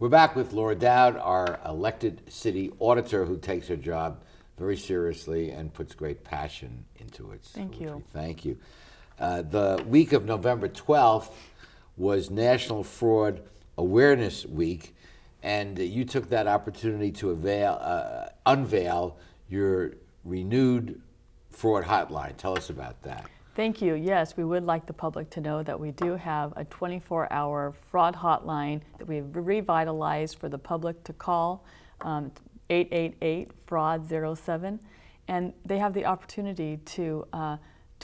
We're back with Laura Doud, our elected city auditor, who takes her job very seriously and puts great passion into it. Thank you. Thank you. The week of November 12th was National Fraud Awareness Week, and you took that opportunity to unveil your renewed fraud hotline. Tell us about that. Thank you. Yes, we would like the public to know that we do have a 24-hour fraud hotline that we've revitalized for the public to call, 888-FRAUD-07, and they have the opportunity to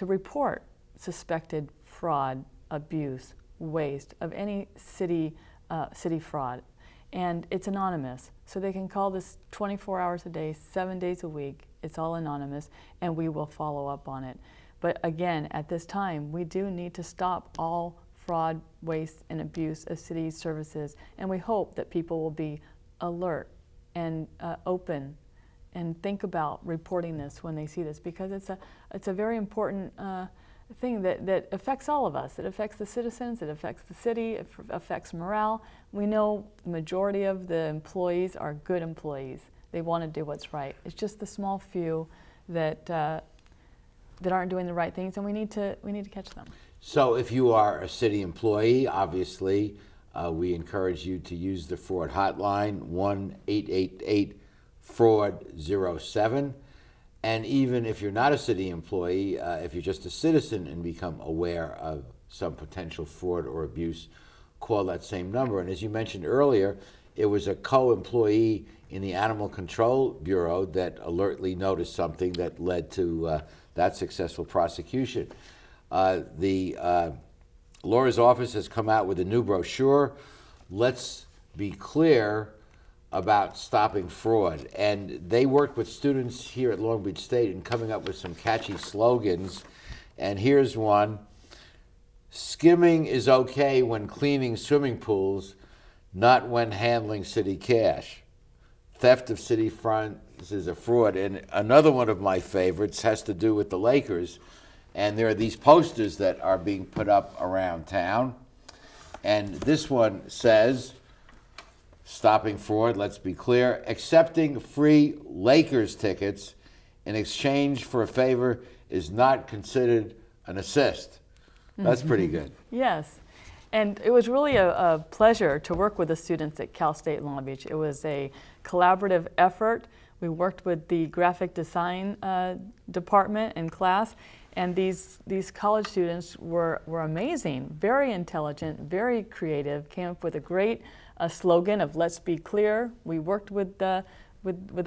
report suspected fraud, abuse, waste of any city fraud. And it's anonymous, so they can call this 24 hours a day, 7 days a week. It's all anonymous, and we will follow up on it. But again, at this time, we do need to stop all fraud, waste, and abuse of city services, and we hope that people will be alert and open and think about reporting this when they see this, because it's a very important thing that affects all of us. It affects the citizens, it affects the city, it affects morale. We know the majority of the employees are good employees. They want to do what's right. It's just the small few that aren't doing the right things, and we need to catch them. So if you are a city employee, obviously, we encourage you to use the fraud hotline, 1-888-FRAUD-07. And even if you're not a city employee, if you're just a citizen and become aware of some potential fraud or abuse, call that same number. And as you mentioned earlier, it was a co-employee in the Animal Control Bureau that alertly noticed something that led to that successful prosecution. Laura's office has come out with a new brochure. Let's be clear about stopping fraud. And they worked with students here at Long Beach State in coming up with some catchy slogans. And here's one: skimming is okay when cleaning swimming pools, not when handling city cash. Theft of city funds is a fraud. And another one of my favorites has to do with the Lakers. And there are these posters that are being put up around town. And this one says, stopping fraud, let's be clear, accepting free Lakers tickets in exchange for a favor is not considered an assist. That's pretty good. Yes. And it was really a pleasure to work with the students at Cal State Long Beach. It was a collaborative effort. We worked with the graphic design department and class, and these college students were amazing, very intelligent, very creative, came up with a great slogan of "Let's be clear." We worked with the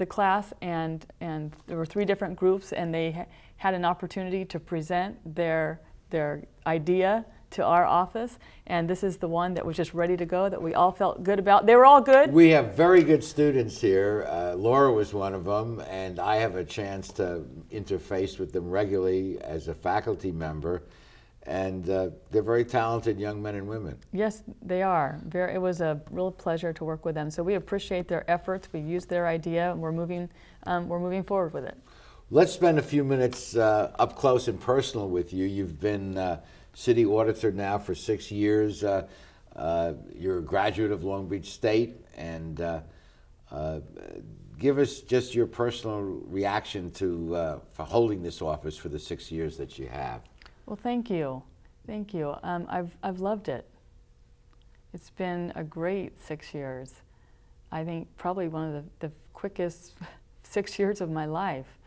class, and there were 3 different groups, and they had an opportunity to present their idea to our office, and this is the one that was just ready to go, that we all felt good about. They were all good. We have very good students here. Laura was one of them, and I have a chance to interface with them regularly as a faculty member, and they're very talented young men and women. Yes, they are. It was a real pleasure to work with them. So we appreciate their efforts. We used their idea, and we're moving forward with it. Let's spend a few minutes up close and personal with you. You've been city auditor now for 6 years. You're a graduate of Long Beach State, and give us just your personal reaction to for holding this office for the 6 years that you have. Well, thank you. Thank you. I've loved it. It's been a great 6 years. I think probably one of the quickest 6 years of my life.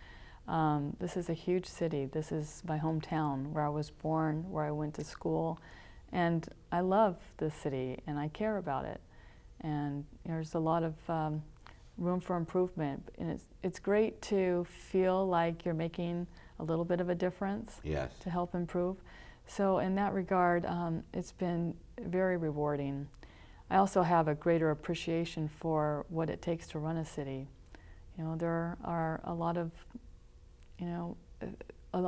This is a huge city. This is my hometown, where I was born, where I went to school, and I love this city and I care about it. And there's a lot of room for improvement, and it's great to feel like you're making a little bit of a difference. Yes. To help improve. So in that regard, it's been very rewarding. I also have a greater appreciation for what it takes to run a city. You know, there are a lot of a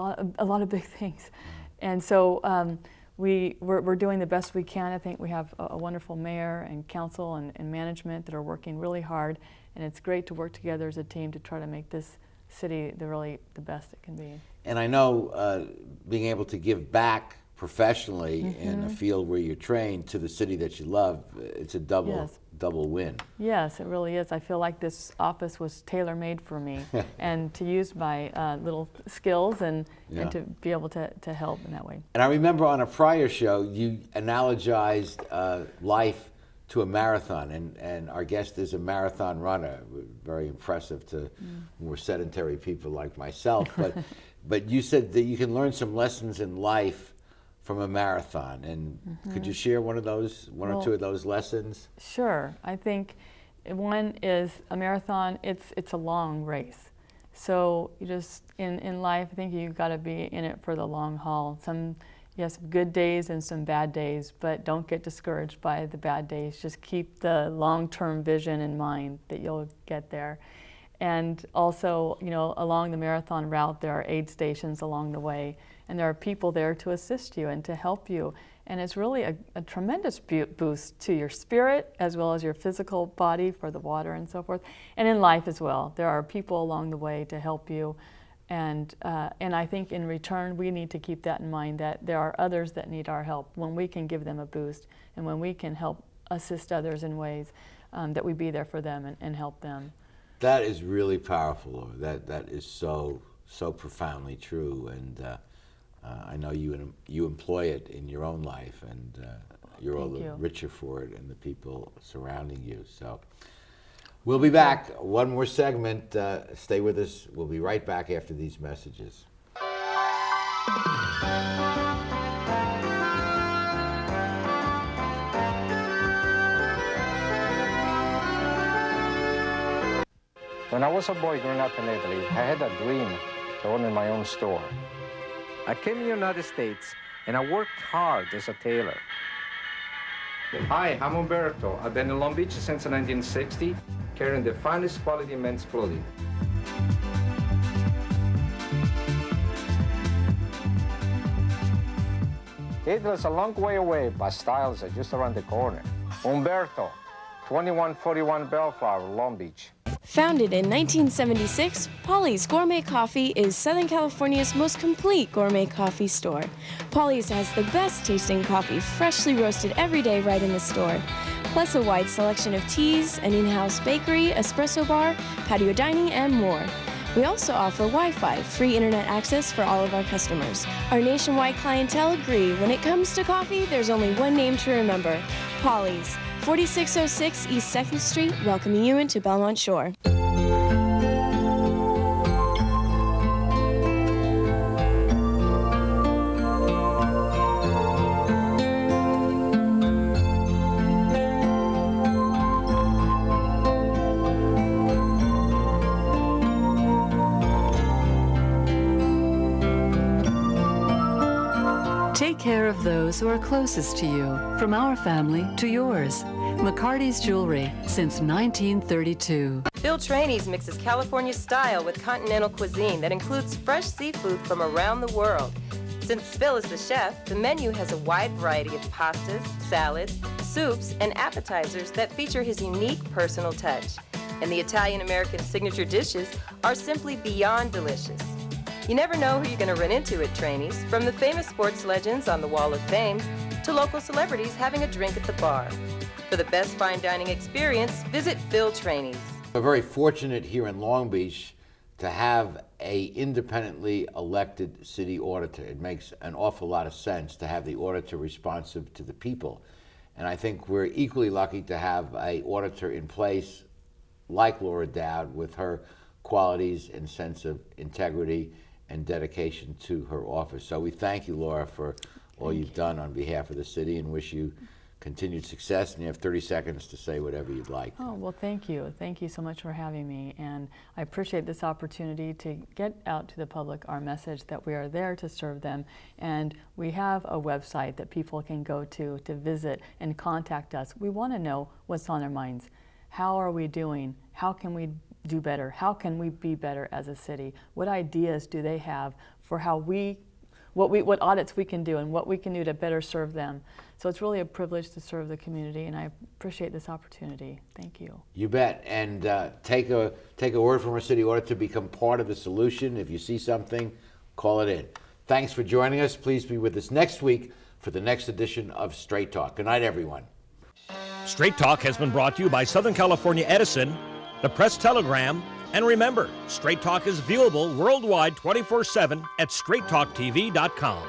lot of big things, and so we're doing the best we can. I think we have a wonderful mayor and council and management that are working really hard, and it's great to work together as a team to try to make this city the best it can be. And I know being able to give back professionally in a field where you're trained to the city that you love, it's a double double win. Yes, it really is. I feel like this office was tailor-made for me, and to use my little skills and to be able to help in that way. And I remember on a prior show, you analogized life to a marathon, and our guest is a marathon runner. Very impressive to more sedentary people like myself. But you said that you can learn some lessons in life from a marathon, and could you share one or two of those lessons? Sure. I think one is a marathon. It's a long race, so you just in life, I think you've got to be in it for the long haul. You have some good days and some bad days, but don't get discouraged by the bad days. Just keep the long-term vision in mind that you'll get there. And also, along the marathon route, there are aid stations along the way, and there are people there to assist you and to help you. And it's really a tremendous boost to your spirit as well as your physical body for the water and so forth. And in life as well, there are people along the way to help you. And I think in return, we need to keep that in mind, that there are others that need our help. When we can give them a boost and when we can help assist others in ways that we be there for them and help them. That is really powerful, Laura. That is so profoundly true, and I know you employ it in your own life, and you're all the richer for it, and the people surrounding you. So we'll be back. One more segment. Stay with us. We'll be right back after these messages. When I was a boy growing up in Italy, I had a dream to own my own store. I came to the United States and I worked hard as a tailor. Hi, I'm Umberto. I've been in Long Beach since 1960, carrying the finest quality men's clothing. Italy's a long way away, but styles are just around the corner. Umberto, 2141 Bellflower, Long Beach. Founded in 1976, Polly's Gourmet Coffee is Southern California's most complete gourmet coffee store. Polly's has the best tasting coffee, freshly roasted every day right in the store, plus a wide selection of teas, an in-house bakery, espresso bar, patio dining, and more. We also offer Wi-Fi, free internet access for all of our customers. Our nationwide clientele agree when it comes to coffee, there's only one name to remember, Polly's. 4606 East 2nd Street, welcoming you into Belmont Shore. Take care of those who are closest to you, from our family to yours. McCarty's Jewelry, since 1932. Phil Trainey's mixes California style with continental cuisine that includes fresh seafood from around the world. Since Phil is the chef, the menu has a wide variety of pastas, salads, soups, and appetizers that feature his unique personal touch. And the Italian-American signature dishes are simply beyond delicious. You never know who you're going to run into at Trainey's, from the famous sports legends on the Wall of Fame to local celebrities having a drink at the bar. For the best fine dining experience, visit Phil Trainey's. We're very fortunate here in Long Beach to have a independently elected city auditor. It makes an awful lot of sense to have the auditor responsive to the people. And I think we're equally lucky to have an auditor in place like Laura Doud, with her qualities and sense of integrity and dedication to her office. So we thank you, Laura, for all you've done on behalf of the city, and wish you continued success. And you have 30 seconds to say whatever you'd like. Oh, well, thank you. Thank you so much for having me. And I appreciate this opportunity to get out to the public our message that we are there to serve them. And we have a website that people can go to visit and contact us. We want to know what's on their minds. How are we doing? How can we do better? How can we be better as a city? What ideas do they have for how what audits we can do and what we can do to better serve them? So it's really a privilege to serve the community, and I appreciate this opportunity. Thank you. You bet. And take a word from our city auditor to become part of the solution. If you see something, call it in. Thanks for joining us. Please be with us next week for the next edition of Straight Talk. Good night, everyone. Straight Talk has been brought to you by Southern California Edison, the Press Telegram, and remember, Straight Talk is viewable worldwide 24/7 at straighttalktv.com.